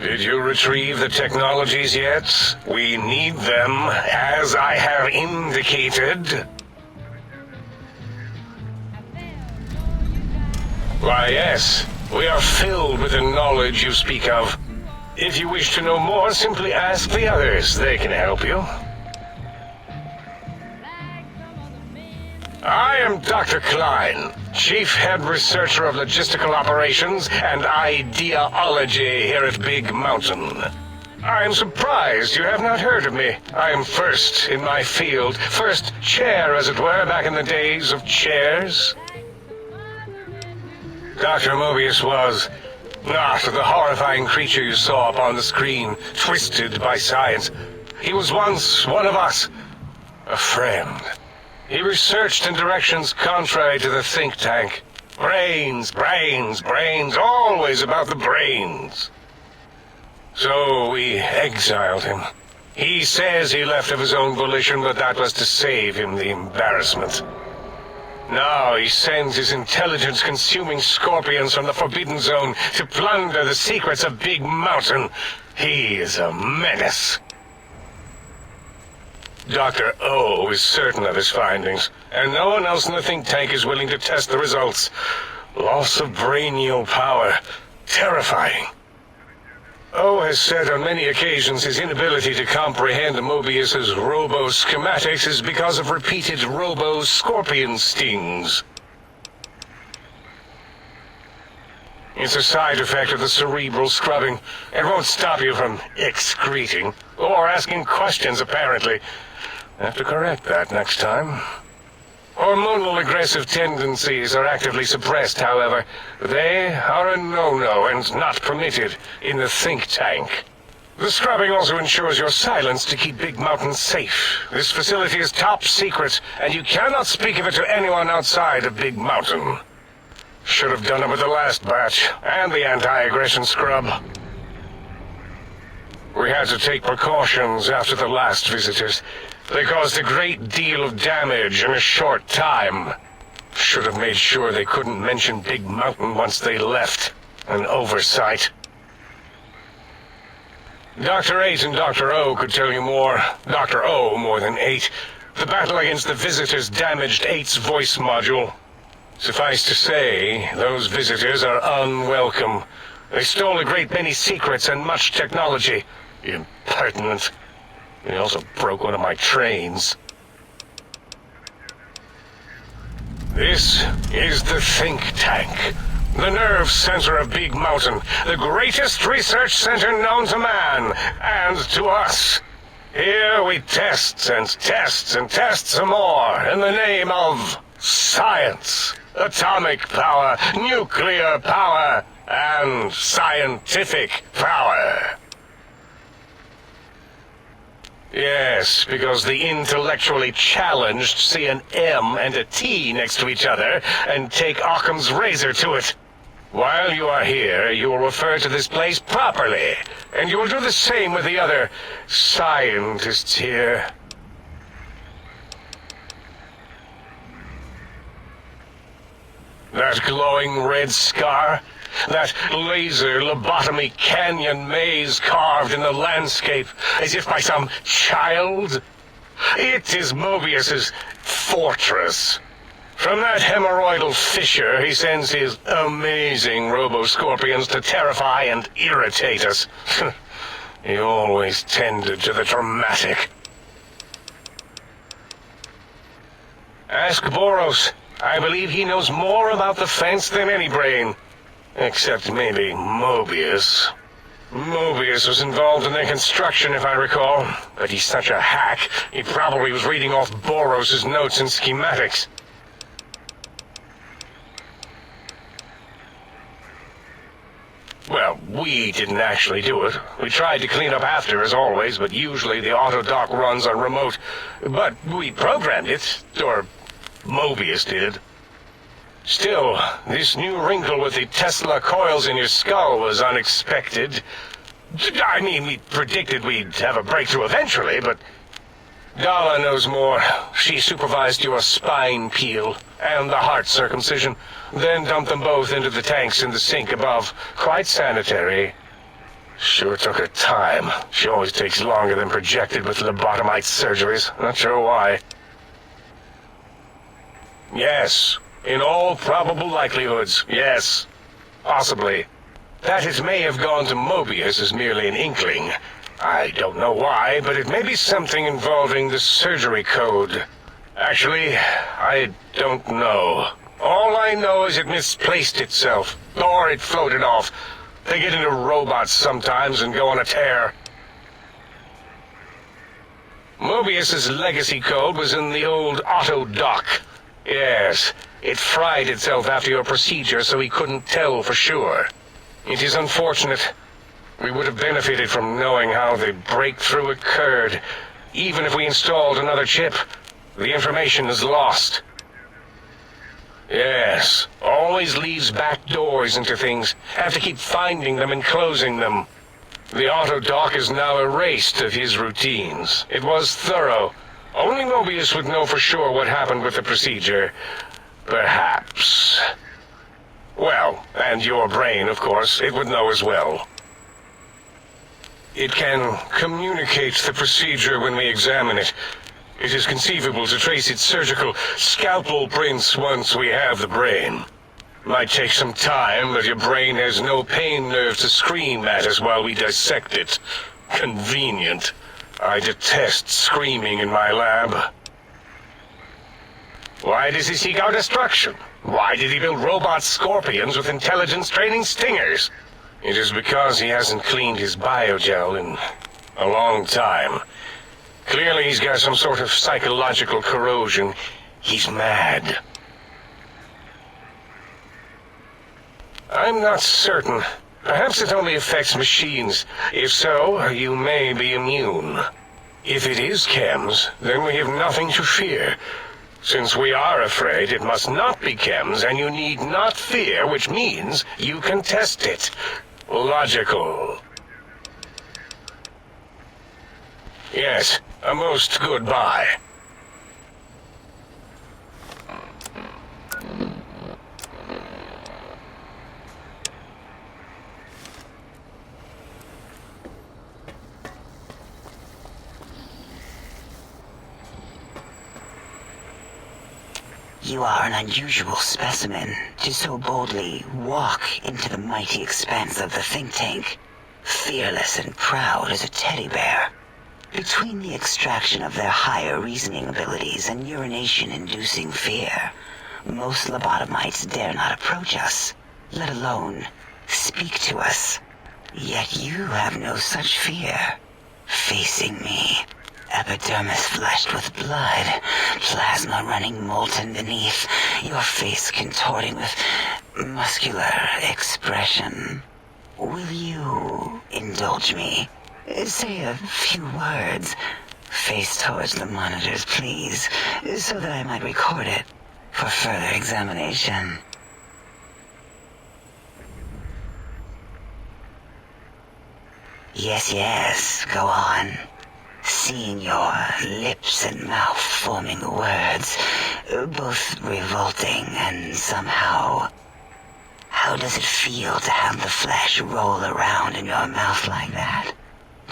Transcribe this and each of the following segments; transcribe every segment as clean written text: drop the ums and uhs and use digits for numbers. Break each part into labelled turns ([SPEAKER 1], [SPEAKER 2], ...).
[SPEAKER 1] Did you retrieve the technologies yet? We need them, as I have indicated. Why, yes. We are filled with the knowledge you speak of. If you wish to know more, simply ask the others. They can help you. I am Dr. Klein, Chief Head Researcher of Logistical Operations and Ideology here at Big Mountain. I am surprised you have not heard of me. I am first in my field, first chair, as it were, back in the days of chairs. Dr. Mobius was not the horrifying creature you saw upon the screen, twisted by science. He was once one of us, a friend. He researched in directions contrary to the think tank. Brains, brains, brains, always about the brains. So we exiled him. He says he left of his own volition, but that was to save him the embarrassment. Now he sends his intelligence-consuming scorpions from the Forbidden Zone to plunder the secrets of Big Mountain. He is a menace. Dr. O is certain of his findings, and no one else in the think tank is willing to test the results. Loss of brainial power. Terrifying. O has said on many occasions his inability to comprehend Mobius's robo-schematics is because of repeated robo-scorpion stings. It's a side effect of the cerebral scrubbing. It won't stop you from excreting, or asking questions, apparently. Have to correct that next time. Hormonal aggressive tendencies are actively suppressed, however. They are a no-no and not permitted in the think tank. The scrubbing also ensures your silence to keep Big Mountain safe. This facility is top secret, and you cannot speak of it to anyone outside of Big Mountain. Should have done it with the last batch, and the anti-aggression scrub. We had to take precautions after the last visitors. They caused a great deal of damage in a short time. Should have made sure they couldn't mention Big Mountain once they left. An oversight. Dr. 8 and Dr. O could tell you more. Dr. O more than 8. The battle against the visitors damaged 8's voice module. Suffice to say, those visitors are unwelcome. They stole a great many secrets and much technology. Impertinent. They also broke one of my trains. This is the think tank. The nerve center of Big Mountain. The greatest research center known to man, and to us. Here we test and test and test some more in the name of science. Atomic power, nuclear power, and scientific power. Yes, because the intellectually challenged see an M and a T next to each other and take Occam's razor to it. While you are here, you will refer to this place properly, and you will do the same with the other scientists here. That glowing red scar? That laser lobotomy canyon maze carved in the landscape as if by some child? It is Mobius's fortress. From that hemorrhoidal fissure, he sends his amazing robo-scorpions to terrify and irritate us. He always tended to the dramatic. Ask Boros. I believe he knows more about the fence than any brain. Except maybe Mobius. Mobius was involved in their construction, if I recall. But he's such a hack, he probably was reading off Boros' notes and schematics. Well, we didn't actually do it. We tried to clean up after, as always, but usually the auto-dock runs on remote. But we programmed it, or Mobius did. Still, this new wrinkle with the Tesla coils in your skull was unexpected. I mean, we predicted we'd have a breakthrough eventually, but Dala knows more. She supervised your spine peel and the heart circumcision, then dumped them both into the tanks in the sink above. Quite sanitary. Sure took her time. She always takes longer than projected with lobotomite surgeries. Not sure why. Yes. In all probable likelihoods, yes. Possibly. That it may have gone to Mobius is merely an inkling. I don't know why, but it may be something involving the surgery code. Actually, I don't know. All I know is it misplaced itself, or it floated off. They get into robots sometimes and go on a tear. Mobius's legacy code was in the old auto dock. Yes, it fried itself after your procedure, so he couldn't tell for sure. It is unfortunate. We would have benefited from knowing how the breakthrough occurred. Even if we installed another chip, the information is lost. Yes, always leaves back doors into things. Have to keep finding them and closing them. The auto-dock is now erased of his routines. It was thorough. Only Mobius would know for sure what happened with the procedure. Perhaps. Well, and your brain, of course, it would know as well. It can communicate the procedure when we examine it. It is conceivable to trace its surgical scalpel prints once we have the brain. Might take some time, but your brain has no pain nerve to scream at us while we dissect it. Convenient. I detest screaming in my lab. Why does he seek our destruction? Why did he build robot scorpions with intelligence training stingers? It is because he hasn't cleaned his biogel in a long time. Clearly he's got some sort of psychological corrosion. He's mad. I'm not certain. Perhaps it only affects machines. If so, you may be immune. If it is chems, then we have nothing to fear. Since we are afraid, it must not be chems, and you need not fear, which means you can test it. Logical. Yes, a most goodbye.
[SPEAKER 2] You are an unusual specimen to so boldly walk into the mighty expanse of the think tank, fearless and proud as a teddy bear. Between the extraction of their higher reasoning abilities and urination-inducing fear, most lobotomites dare not approach us, let alone speak to us. Yet you have no such fear. Facing me, epidermis flushed with blood, plasma running molten beneath, your face contorting with muscular expression. Will you indulge me? Say a few words. Face towards the monitors, please, so that I might record it for further examination. Yes, go on. Seeing your lips and mouth forming the words, both revolting and somehow... How does it feel to have the flesh roll around in your mouth like that?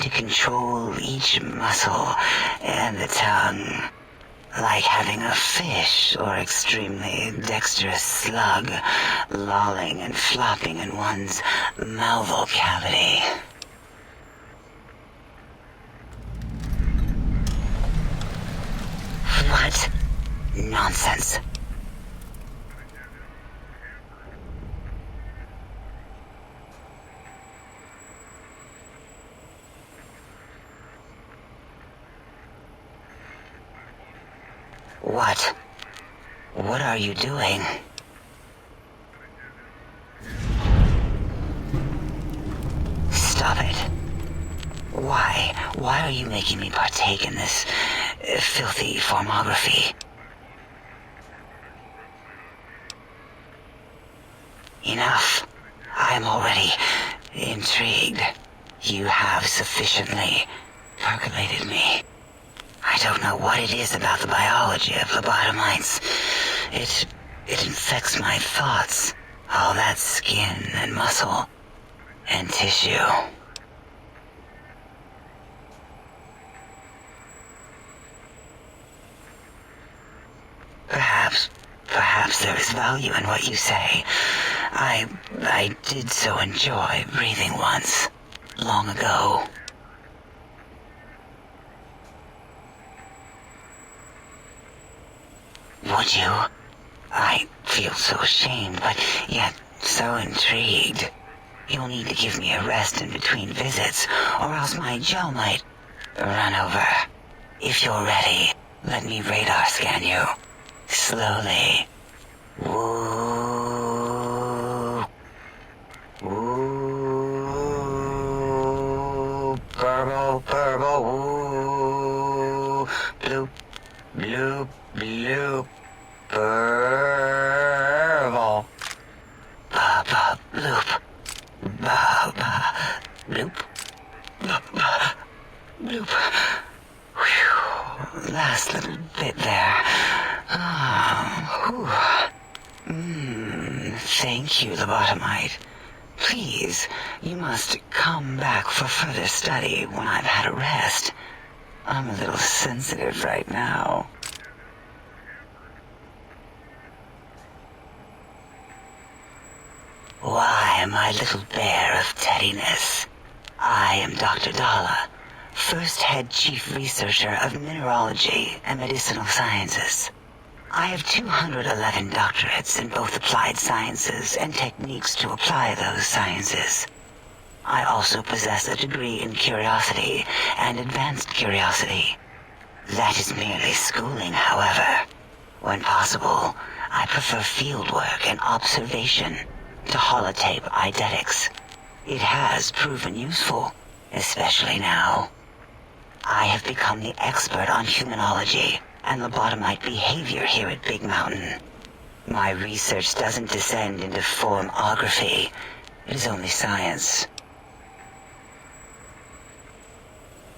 [SPEAKER 2] To control each muscle and the tongue, like having a fish or extremely dexterous slug lolling and flopping in one's mouthal cavity. What? Nonsense. What? What are you doing? Stop it. Why? Why are you making me partake in this filthy formography? Enough. I am already intrigued. You have sufficiently percolated me. I don't know what it is about the biology of lobotomites. It infects my thoughts. All that skin and muscle and tissue. Perhaps there is value in what you say. I did so enjoy breathing once, long ago. Would you? I feel so ashamed, but yet so intrigued. You'll need to give me a rest in between visits, or else my gel might run over. If you're ready, let me radar scan you. Slowly. Woo. Woo. Purple, purple, woo. Bloop, bloop, bloop. Purple. Ba-ba, bloop. Ba-ba, bloop. Ba-ba, bloop. Whew. Last little bit there. Thank you, lobotomite. Please, you must come back for further study when I've had a rest. I'm a little sensitive right now. Why, my little bear of teddiness. I am Dr. Dalla, first head chief researcher of mineralogy and medicinal sciences. I have 211 doctorates in both applied sciences and techniques to apply those sciences. I also possess a degree in curiosity and advanced curiosity. That is merely schooling, however. When possible, I prefer fieldwork and observation to holotape eidetics. It has proven useful, especially now. I have become the expert on humanology and lobotomite behavior here at Big Mountain. My research doesn't descend into formography. It is only science.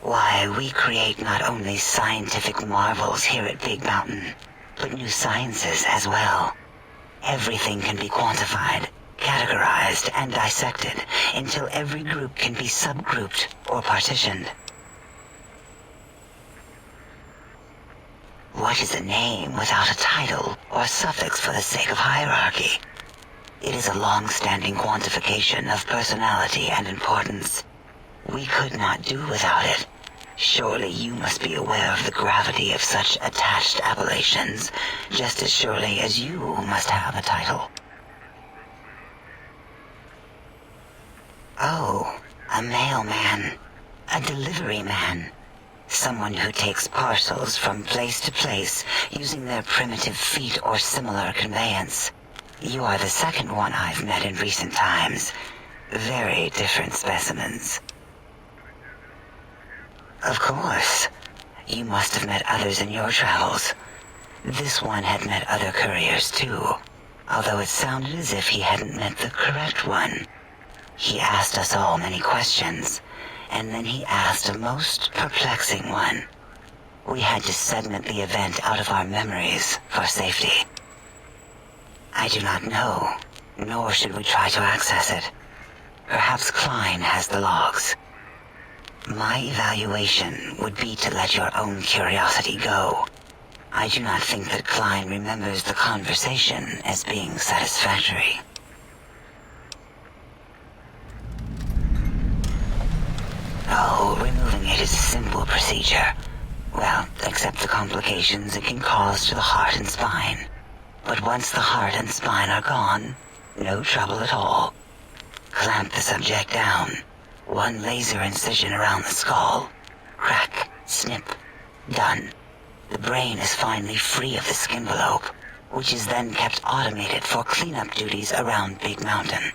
[SPEAKER 2] Why, we create not only scientific marvels here at Big Mountain, but new sciences as well. Everything can be quantified, categorized, and dissected until every group can be subgrouped or partitioned. What is a name without a title or suffix for the sake of hierarchy? It is a long-standing quantification of personality and importance. We could not do without it. Surely you must be aware of the gravity of such attached appellations, just as surely as you must have a title. Oh, a mailman, a delivery man. Someone who takes parcels from place to place using their primitive feet or similar conveyance. You are the second one I've met in recent times. Very different specimens. Of course. You must have met others in your travels. This one had met other couriers too, although it sounded as if he hadn't met the correct one. He asked us all many questions, and then he asked a most perplexing one. We had to segment the event out of our memories for safety. I do not know, nor should we try to access it. Perhaps Klein has the logs. My evaluation would be to let your own curiosity go. I do not think that Klein remembers the conversation as being satisfactory. Oh, removing it is a simple procedure. Well, except the complications it can cause to the heart and spine. But once the heart and spine are gone, no trouble at all. Clamp the subject down. One laser incision around the skull. Crack, snip, done. The brain is finally free of the skinvelope, which is then kept automated for cleanup duties around Big Mountain.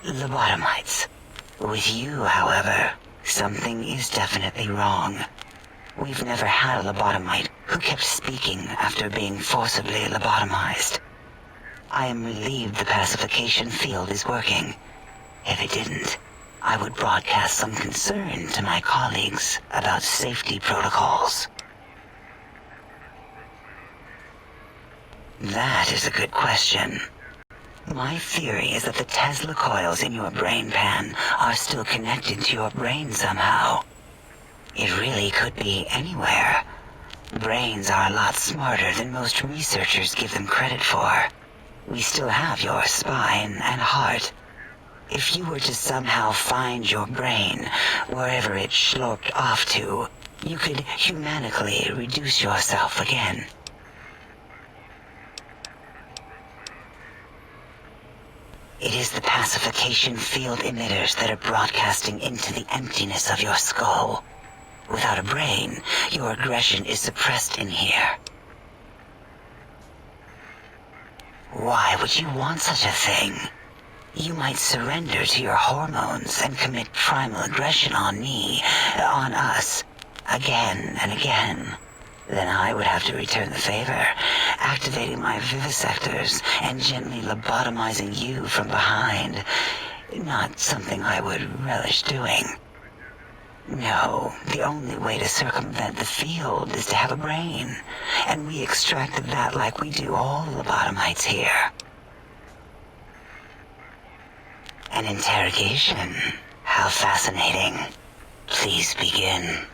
[SPEAKER 2] Lobotomites. With you, however, something is definitely wrong. We've never had a lobotomite who kept speaking after being forcibly lobotomized. I am relieved the pacification field is working. If it didn't, I would broadcast some concern to my colleagues about safety protocols. That is a good question. My theory is that the Tesla coils in your brain pan are still connected to your brain somehow. It really could be anywhere. Brains are a lot smarter than most researchers give them credit for. We still have your spine and heart. If you were to somehow find your brain, wherever it sloped off to, you could humanically reduce yourself again. It is the pacification field emitters that are broadcasting into the emptiness of your skull. Without a brain, your aggression is suppressed in here. Why would you want such a thing? You might surrender to your hormones and commit primal aggression on me, on us, again and again. Then I would have to return the favor, activating my vivisectors and gently lobotomizing you from behind. Not something I would relish doing. No, the only way to circumvent the field is to have a brain, and we extracted that like we do all lobotomites here. An interrogation. How fascinating. Please begin.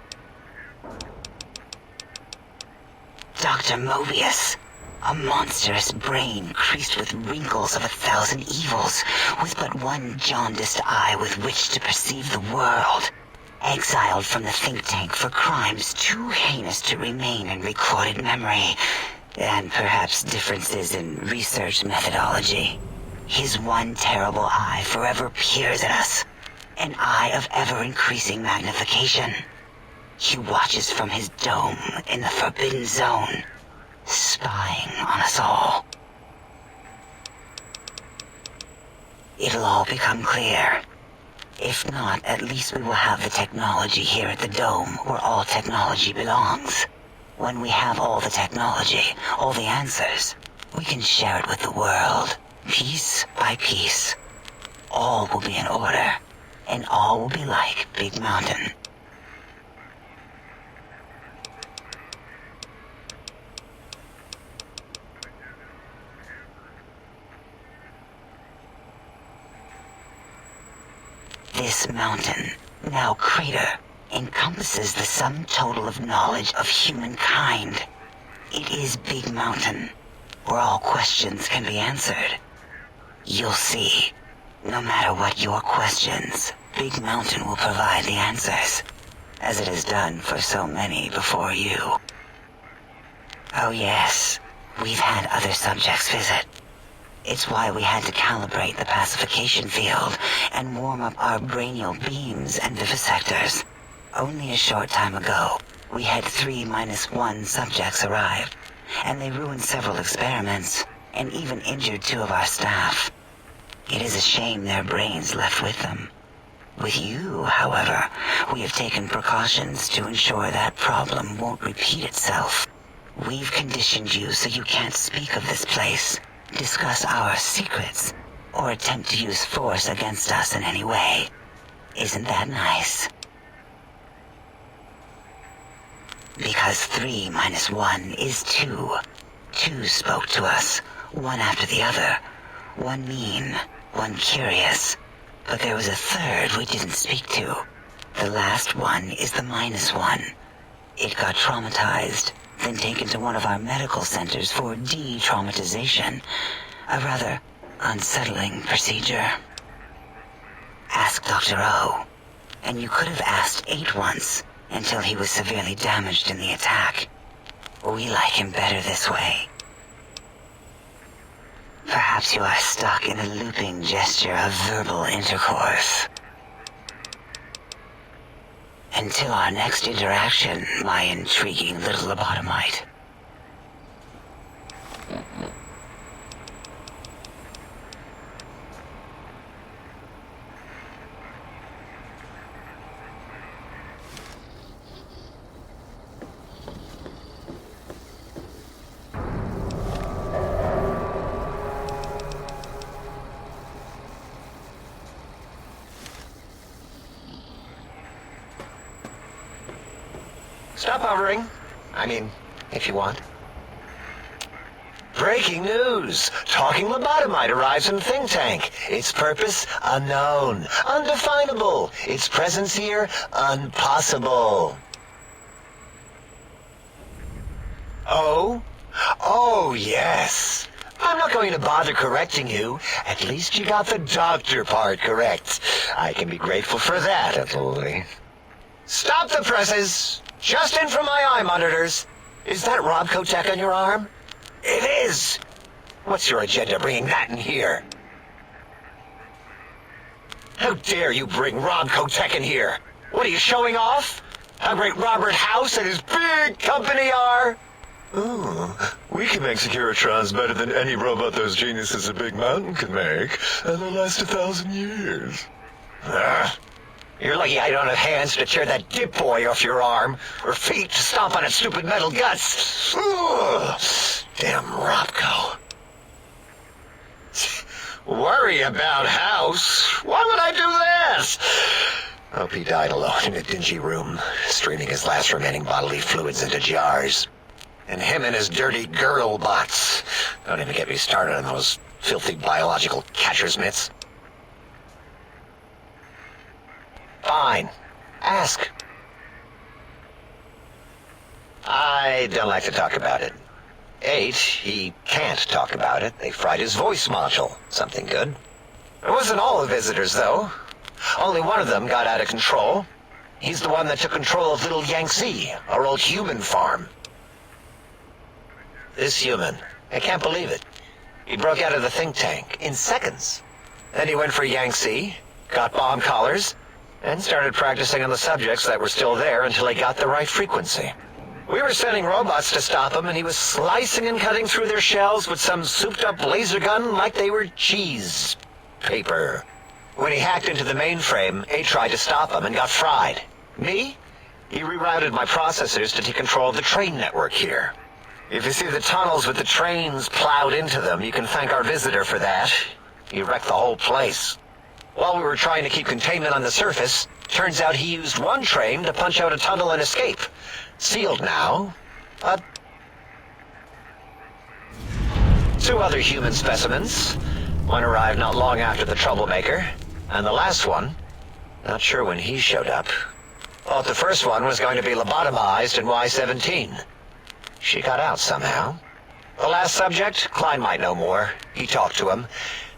[SPEAKER 2] Dr. Mobius, a monstrous brain creased with wrinkles of 1,000 evils, with but one jaundiced eye with which to perceive the world. Exiled from the think tank for crimes too heinous to remain in recorded memory, and perhaps differences in research methodology. His one terrible eye forever peers at us, an eye of ever-increasing magnification. He watches from his dome in the Forbidden Zone, spying on us all. It'll all become clear. If not, at least we will have the technology here at the Dome, where all technology belongs. When we have all the technology, all the answers, we can share it with the world, piece by piece. All will be in order, and all will be like Big Mountain. This mountain, now crater, encompasses the sum total of knowledge of humankind. It is Big Mountain, where all questions can be answered. You'll see, no matter what your questions, Big Mountain will provide the answers, as it has done for so many before you. Oh yes, we've had other subjects visit. It's why we had to calibrate the pacification field and warm up our brainial beams and vivisectors. Only a short time ago, we had 3-1 subjects arrive, and they ruined several experiments, and even injured 2 of our staff. It is a shame their brains left with them. With you, however, we have taken precautions to ensure that problem won't repeat itself. We've conditioned you so you can't speak of this place, discuss our secrets, or attempt to use force against us in any way. Isn't that nice? Because 3-1 is 2. 2 spoke to us, one after the other. One mean, one curious. But there was a third we didn't speak to. The last one is the -1. It got traumatized, then taken to one of our medical centers for de-traumatization. A rather unsettling procedure. Ask Dr. O. And you could have asked 8 once, until he was severely damaged in the attack. We like him better this way. Perhaps you are stuck in a looping gesture of verbal intercourse. Until our next interaction, my intriguing little lobotomite.
[SPEAKER 3] Stop hovering. I mean, if you want. Breaking news! Talking lobotomite arrives in think tank. Its purpose, unknown. Undefinable. Its presence here, impossible. Oh? Oh, yes. I'm not going to bother correcting you. At least you got the doctor part correct. I can be grateful for that, Italy. Stop the presses! Just in from my eye monitors. Is that Rob Kotek on your arm? It is! What's your agenda bringing that in here? How dare you bring Rob Kotek in here? What are you showing off? How great Robert House and his big company are?
[SPEAKER 4] Ooh, we can make Securitrons better than any robot those geniuses at Big Mountain can make, and they'll last 1,000 years.
[SPEAKER 3] You're lucky I don't have hands to tear that dip boy off your arm, or feet to stomp on its stupid metal guts. Ugh. Damn Robco. Worry about House? Why would I do this? Hope he died alone in a dingy room, straining his last remaining bodily fluids into jars. And him and his dirty girl bots. Don't even get me started on those filthy biological catcher's mitts. Fine. Ask. I don't like to talk about it. 8, he can't talk about it. They fried his voice module. Something good. It wasn't all the visitors, though. Only one of them got out of control. He's the one that took control of Little Yangtze, our old human farm. This human. I can't believe it. He broke out of the think tank in seconds. Then he went for Yangtze, got bomb collars, and started practicing on the subjects that were still there until he got the right frequency. We were sending robots to stop him, and he was slicing and cutting through their shells with some souped-up laser gun like they were cheese paper. When he hacked into the mainframe, A tried to stop him and got fried. Me? He rerouted my processors to take control of the train network here. If you see the tunnels with the trains plowed into them, you can thank our visitor for that. He wrecked the whole place. While we were trying to keep containment on the surface, turns out he used one train to punch out a tunnel and escape. Sealed now, but 2 other human specimens. One arrived not long after the troublemaker, and the last one, not sure when he showed up. Thought the first one was going to be lobotomized in Y-17. She got out somehow. The last subject, Klein might know more. He talked to him,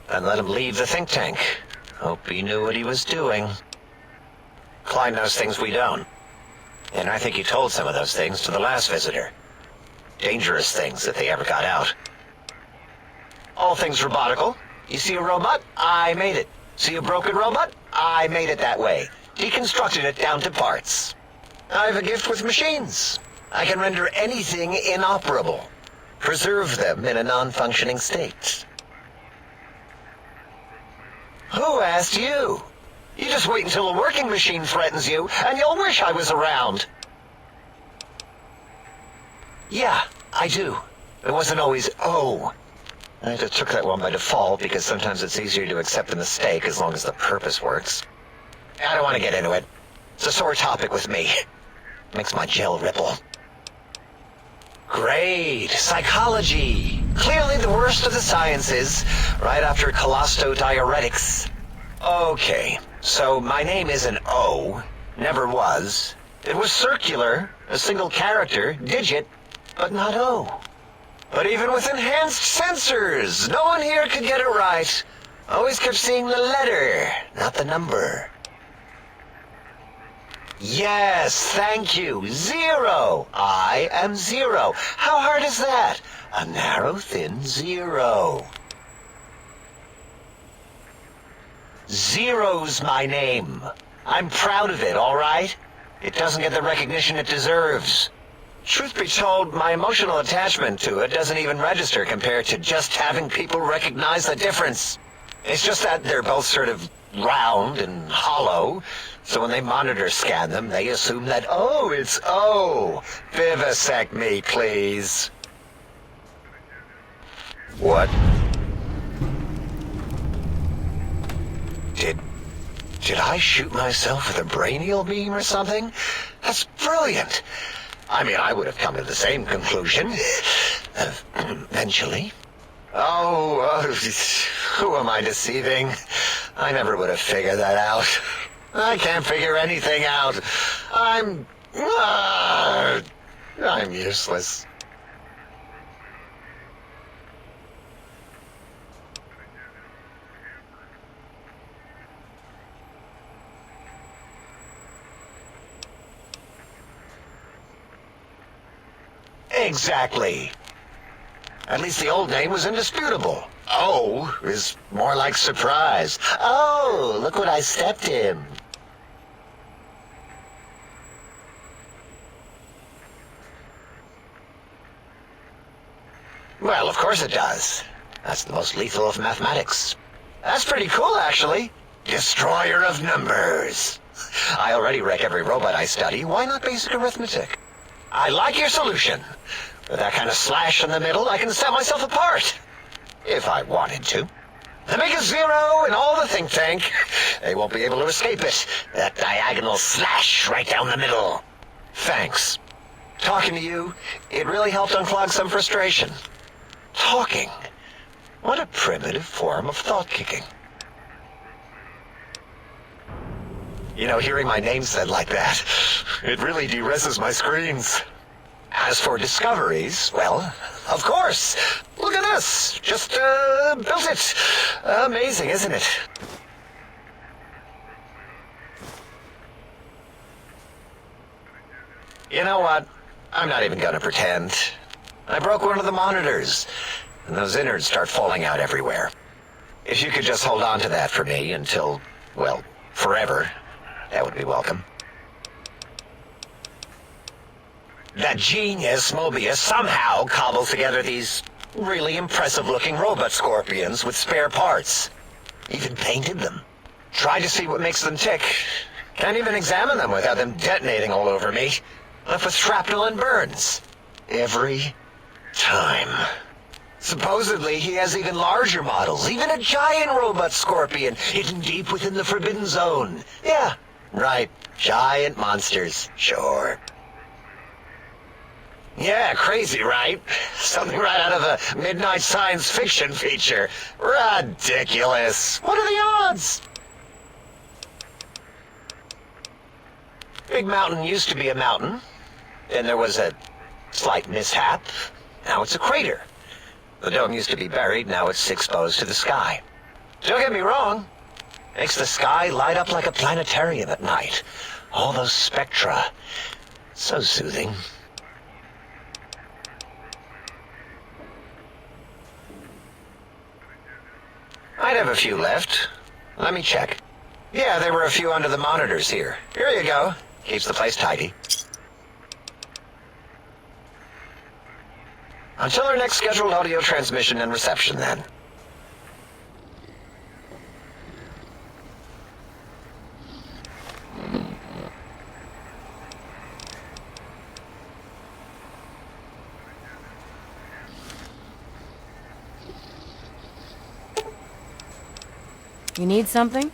[SPEAKER 3] and let him leave the think tank. Hope he knew what he was doing. Klein knows things we don't. And I think he told some of those things to the last visitor. Dangerous things if they ever got out. All things robotical. You see a robot? I made it. See a broken robot? I made it that way. Deconstructed it down to parts. I have a gift with machines. I can render anything inoperable. Preserve them in a non-functioning state. Who asked you? You just wait until a working machine threatens you, and you'll wish I was around. Yeah, I do. It wasn't always oh. I just took that one by default because sometimes it's easier to accept a mistake as long as the purpose works. I don't want to get into it. It's a sore topic with me. Makes my gel ripple. Great. Psychology. Clearly the worst of the sciences, right after colostodiuretics. Okay, so my name isn't O. Never was. It was circular, a single character, digit, but not O. But even with enhanced sensors, no one here could get it right. Always kept seeing the letter, not the number. Yes, thank you. 0. I am 0. How hard is that? A narrow, thin 0. 0's my name. I'm proud of it, all right? It doesn't get the recognition it deserves. Truth be told, my emotional attachment to it doesn't even register compared to just having people recognize the difference. It's just that they're both sort of round and hollow, so when they monitor scan them, they assume that, oh, it's O. Vivisect me, please. What? Did I shoot myself with a brainial beam or something? That's brilliant. I mean, I would have come to the same conclusion. Eventually. Oh, who am I deceiving? I never would have figured that out. I can't figure anything out. I'm useless. Exactly. At least the old name was indisputable. O is more like surprise. Oh, look what I stepped in. Well, of course it does. That's the most lethal of mathematics. That's pretty cool, actually. Destroyer of numbers. I already wreck every robot I study. Why not basic arithmetic? I like your solution. With that kind of slash in the middle, I can set myself apart. If I wanted to. To make a zero in all the think tank, they won't be able to escape it. That diagonal slash right down the middle. Thanks. Talking to you, it really helped unclog some frustration. Talking. What a primitive form of thought kicking. You know, hearing my name said like that, it really de-reses my screens. As for discoveries, well, of course. Look at this. Just, built it. Amazing, isn't it? You know what? I'm not even gonna pretend. I broke one of the monitors, and those innards start falling out everywhere. If you could just hold on to that for me until, well, forever, that would be welcome. That genius Mobius somehow cobbled together these really impressive-looking robot scorpions with spare parts. Even painted them. Tried to see what makes them tick. Can't even examine them without them detonating all over me. Left with shrapnel and burns. Every time. Supposedly, he has even larger models, even a giant robot scorpion hidden deep within the Forbidden Zone. Yeah, right. Giant monsters. Sure. Yeah, crazy, right? Something right out of a midnight science fiction feature. Ridiculous. What are the odds? Big Mountain used to be a mountain. Then there was a slight mishap. Now it's a crater. The dome used to be buried, now it's exposed to the sky. Don't get me wrong. Makes the sky light up like a planetarium at night. All those spectra. So soothing. I'd have a few left. Let me check. Yeah, there were a few under the monitors here. Here you go. Keeps the place tidy. Until our next scheduled audio transmission and reception, then.
[SPEAKER 5] You need something?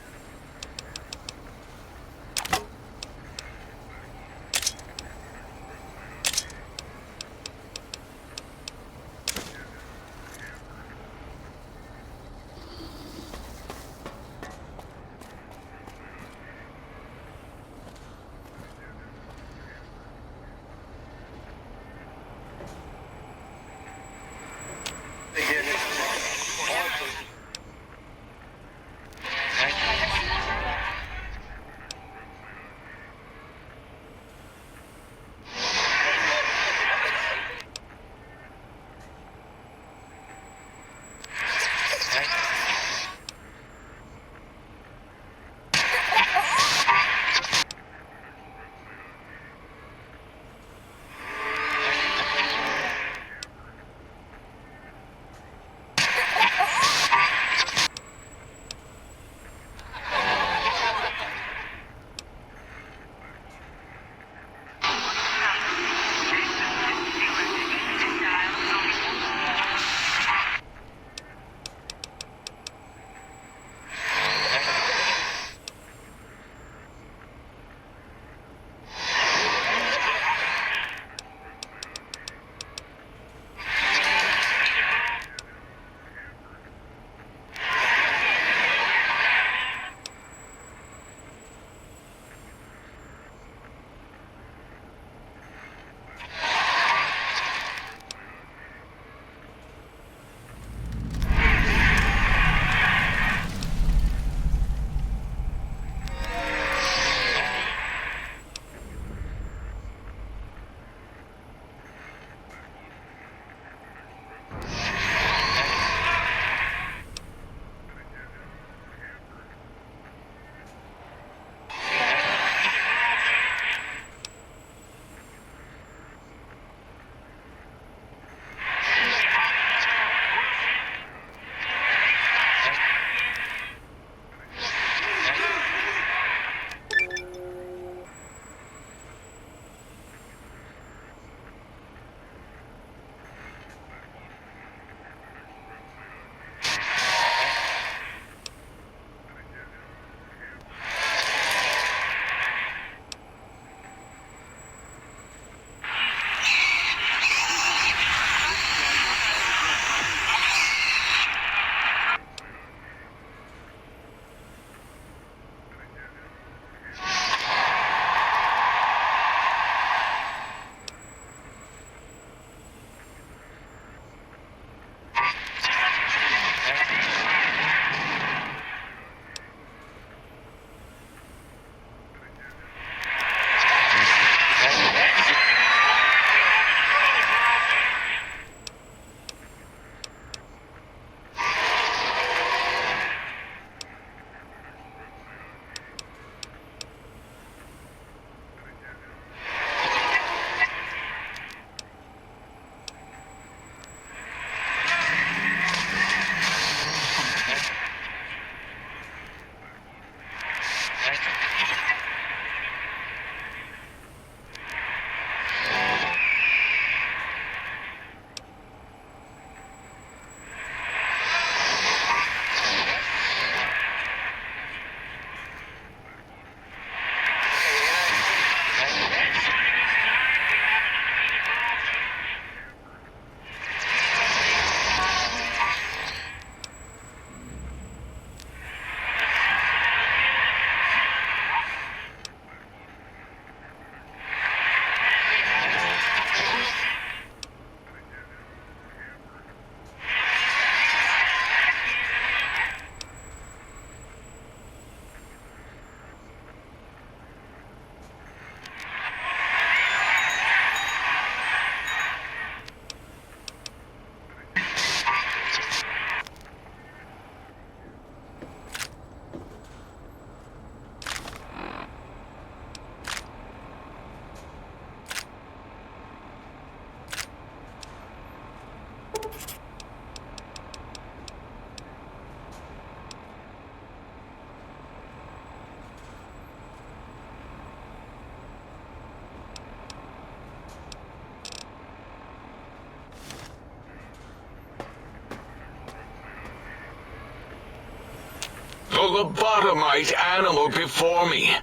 [SPEAKER 1] lobotomite animal before me.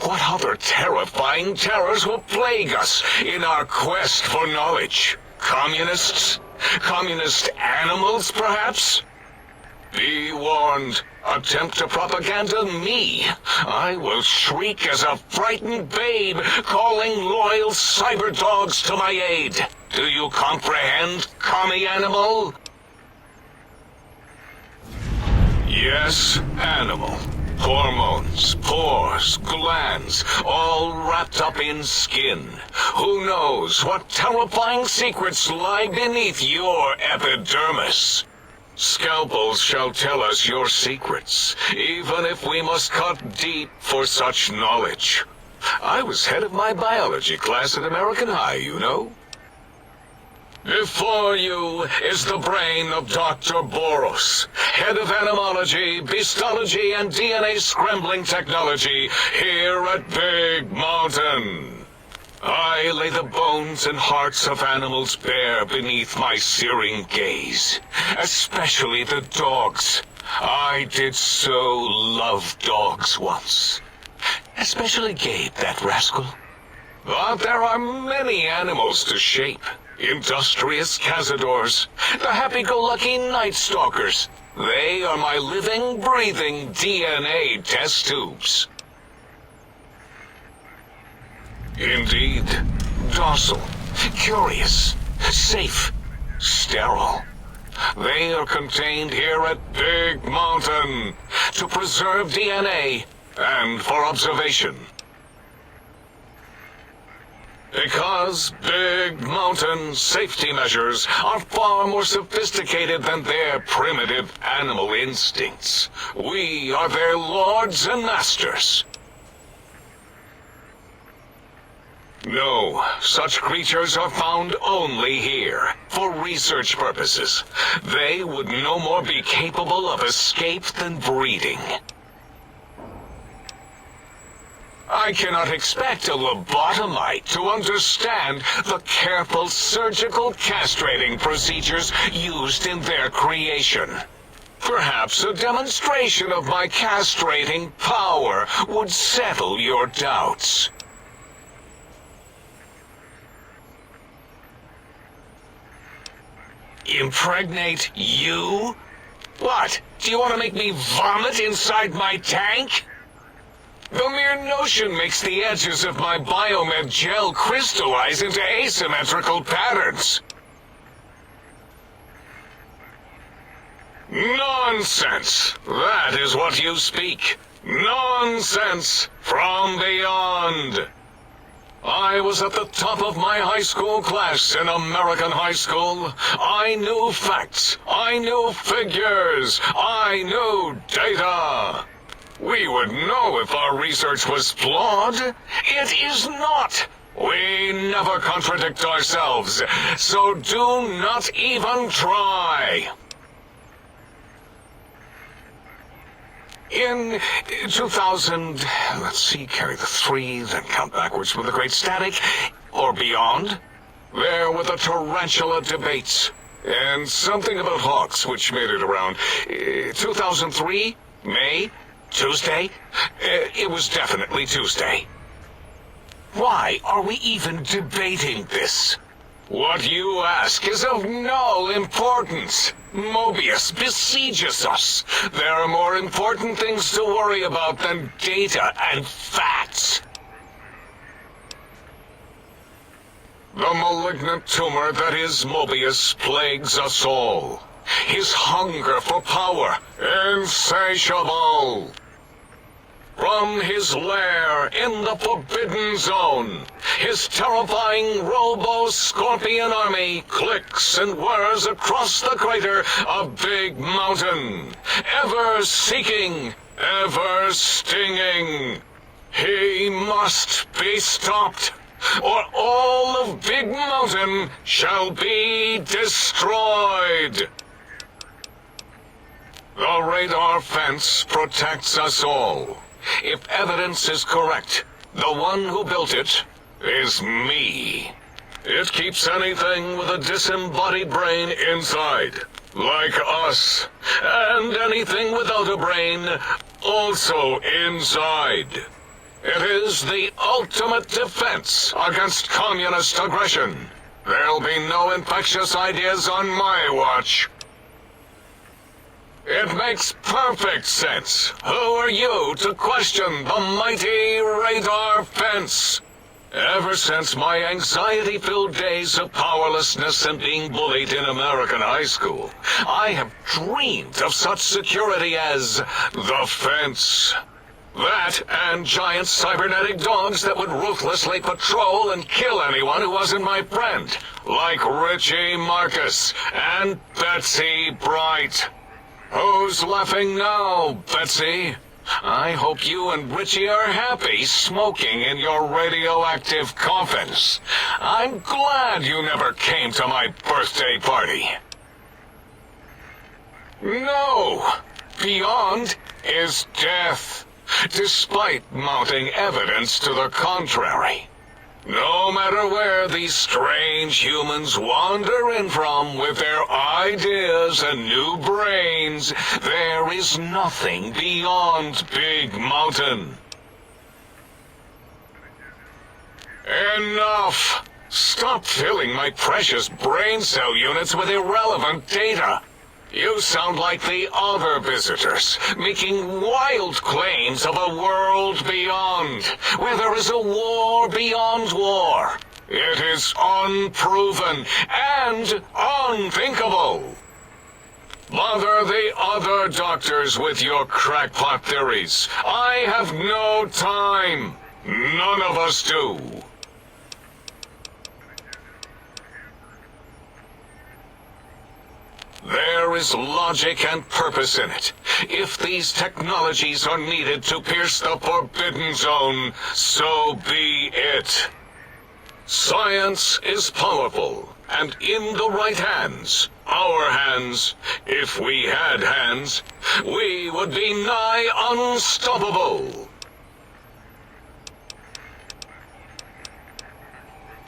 [SPEAKER 1] What other terrifying terrors will plague us in our quest for knowledge? Communists? Communist animals, perhaps? Be warned. Attempt to propaganda me. I will shriek as a frightened babe, calling loyal cyber dogs to my aid. Do you comprehend, commie animal? Yes, animal. Hormones, pores, glands, all wrapped up in skin. Who knows what terrifying secrets lie beneath your epidermis? Scalpels shall tell us your secrets, even if we must cut deep for such knowledge. I was head of my biology class at American High, you know. Before you is the brain of Dr. Boros, head of animology, beastology, and DNA scrambling technology here at Big Mountain. I lay the bones and hearts of animals bare beneath my searing gaze, especially the dogs. I did so love dogs once. Especially Gabe, that rascal. But there are many animals to shape. Industrious cazadors, the happy-go-lucky night stalkers. They are my living, breathing DNA test tubes. Indeed, docile, curious, safe, sterile. They are contained here at Big Mountain to preserve DNA and for observation. Because Big Mountain safety measures are far more sophisticated than their primitive animal instincts. We are their lords and masters. No, such creatures are found only here, for research purposes. They would no more be capable of escape than breeding. I cannot expect a lobotomite to understand the careful surgical castrating procedures used in their creation. Perhaps a demonstration of my castrating power would settle your doubts. Impregnate you? What? Do you want to make me vomit inside my tank? The mere notion makes the edges of my biomed gel crystallize into asymmetrical patterns. Nonsense! That is what you speak. Nonsense from beyond. I was at the top of my high school class in American high school. I knew facts. I knew figures. I knew data. We would know if our research was flawed. It is not. We never contradict ourselves, so do not even try. In 2000, let's see, carry the 3, then count backwards with the great static, or beyond, there were the tarantula debates, and something about hawks, which made it around 2003, May, Tuesday. It was definitely Tuesday. Why are we even debating this? What you ask is of no importance. Mobius besieges us. There are more important things to worry about than data and facts. The malignant tumor that is Mobius plagues us all. His hunger for power, insatiable. From his lair in the Forbidden Zone, his terrifying robo-scorpion army clicks and whirs across the crater of Big Mountain, ever seeking, ever stinging. He must be stopped, or all of Big Mountain shall be destroyed. The radar fence protects us all. If evidence is correct, the one who built it is me. It keeps anything with a disembodied brain inside, like us, and anything without a brain also inside. It is the ultimate defense against communist aggression. There'll be no infectious ideas on my watch. It makes perfect sense. Who are you to question the mighty radar fence? Ever since my anxiety-filled days of powerlessness and being bullied in American high school, I have dreamed of such security as the fence. That and giant cybernetic dogs that would ruthlessly patrol and kill anyone who wasn't my friend, like Richie Marcus and Betsy Bright. Who's laughing now, Betsy? I hope you and Richie are happy smoking in your radioactive coffins. I'm glad you never came to my birthday party. No! Beyond is death, despite mounting evidence to the contrary. No matter where these strange humans wander in from with their ideas and new brains, there is nothing beyond Big Mountain. Enough! Stop filling my precious brain cell units with irrelevant data. You sound like the other visitors, making wild claims of a world beyond, where there is a war beyond war. It is unproven and unthinkable. Bother the other doctors with your crackpot theories. I have no time. None of us do. There is logic and purpose in it. If these technologies are needed to pierce the forbidden zone, so be it. Science is powerful, and in the right hands, our hands, if we had hands, we would be nigh unstoppable.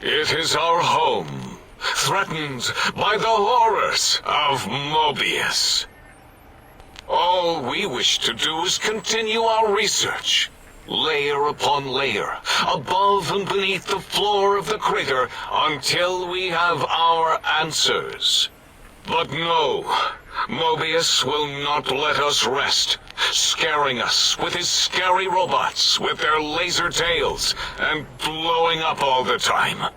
[SPEAKER 1] It is our home, threatened by the horrors of Mobius. All we wish to do is continue our research, layer upon layer, above and beneath the floor of the crater, until we have our answers. But no, Mobius will not let us rest, scaring us with his scary robots with their laser tails and blowing up all the time.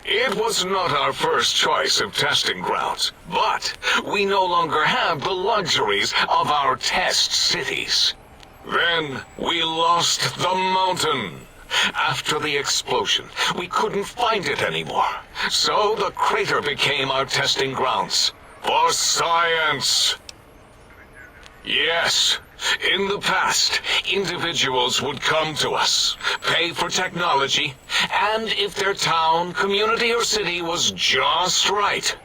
[SPEAKER 1] It was not our first choice of testing grounds, but we no longer have the luxuries of our test cities. Then we lost the mountain. After the explosion, we couldn't find it anymore, so the crater became our testing grounds for science. Yes, in the past, individuals would come to us, pay for technology, and if their town, community, or city was just right,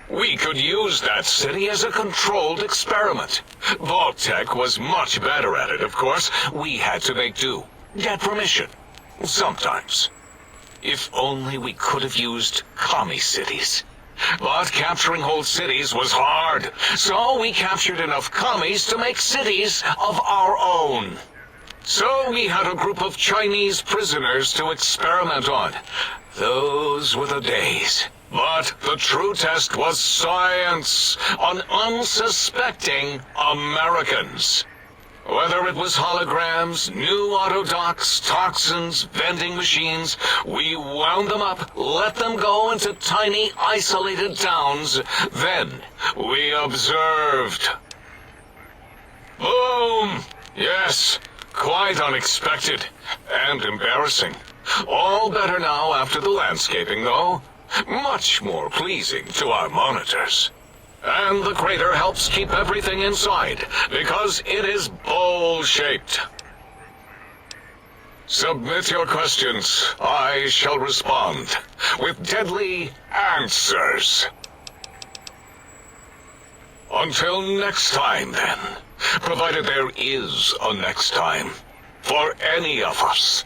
[SPEAKER 1] we could use that city as a controlled experiment. Vault-Tec was much better at it, of course. We had to make do, get permission, sometimes. If only we could have used commie cities. But capturing whole cities was hard, so we captured enough commies to make cities of our own. So we had a group of Chinese prisoners to experiment on. Those were the days. But the true test was science on unsuspecting Americans. Whether it was holograms, new autodocs, toxins, vending machines, we wound them up, let them go into tiny, isolated towns. Then we observed. Boom! Yes, quite unexpected and embarrassing. All better now after the landscaping, though. Much more pleasing to our monitors. And the crater helps keep everything inside, because it is bowl-shaped. Submit your questions. I shall respond with deadly answers. Until next time, then. Provided there is a next time. For any of us.